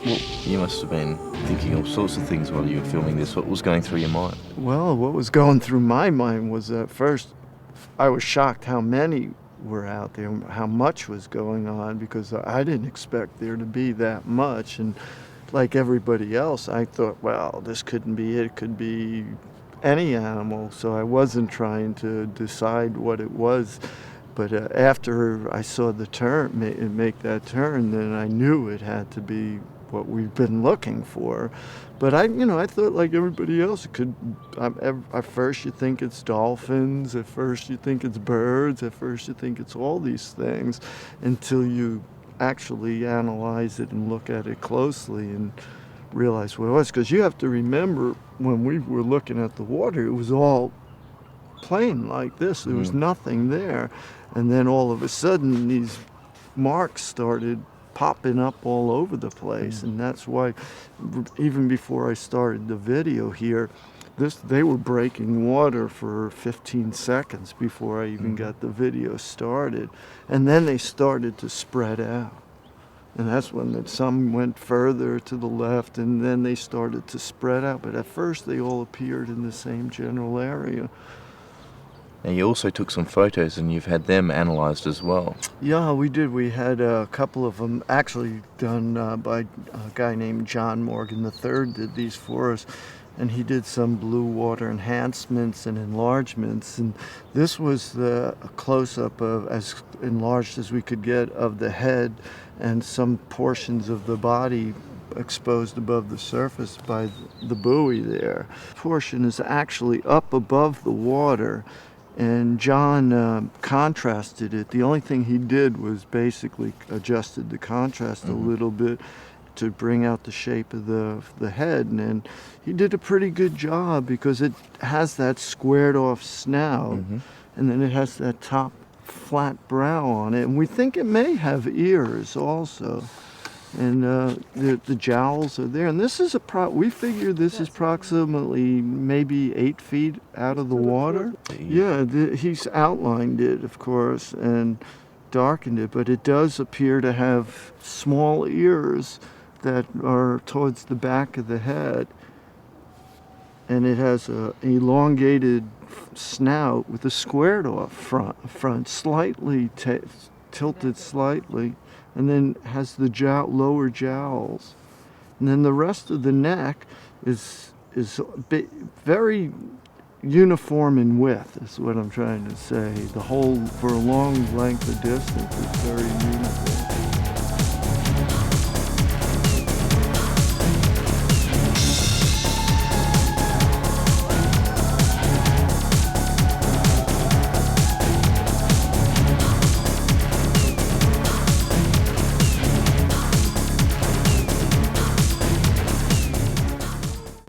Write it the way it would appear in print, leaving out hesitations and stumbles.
Well, you must have been thinking all sorts of things while you were filming this. What was going through your mind? Well, what was going through my mind was at first I was shocked how many were out there, how much was going on, because I didn't expect there to be that much. And like everybody else, I thought, well, this couldn't be it. It could be any animal. So I wasn't trying to decide what it was. But after I saw the turn, make that turn, then I knew it had to be what we've been looking for. But I thought like everybody else, it could. At first, you think it's dolphins. At first, you think it's birds. At first, you think it's all these things, until you actually analyze it and look at it closely and realize what it was. Because you have to remember, when we were looking at the water, it was all plain like this. There was nothing there, and then all of a sudden, these marks started popping up all over the place. And that's why, even before I started the video here, they were breaking water for 15 seconds before I even got the video started, and then they started to spread out. And that's when some went further to the left, and then they started to spread out. But at first, they all appeared in the same general area. And you also took some photos, and you've had them analysed as well. Yeah, we did. We had a couple of them actually done by a guy named John Morgan III did these for us. And he did some blue water enhancements and enlargements. And this was a close-up of as enlarged as we could get of the head and some portions of the body exposed above the surface by the buoy there. Portion is actually up above the water. And John contrasted it. The only thing he did was basically adjusted the contrast a little bit to bring out the shape of the head. And he did a pretty good job, because it has that squared off snout, and then it has that top flat brow on it. And we think it may have ears also. And the jowls are there. And this is we figure this is approximately maybe 8 feet out of the water. Yeah, he's outlined it, of course, and darkened it, but it does appear to have small ears that are towards the back of the head. And it has an elongated snout with a squared off front slightly tilted slightly. And then has the lower jowls, and then the rest of the neck is very uniform in width. Is what I'm trying to say. The whole, for a long length of distance, is very uniform.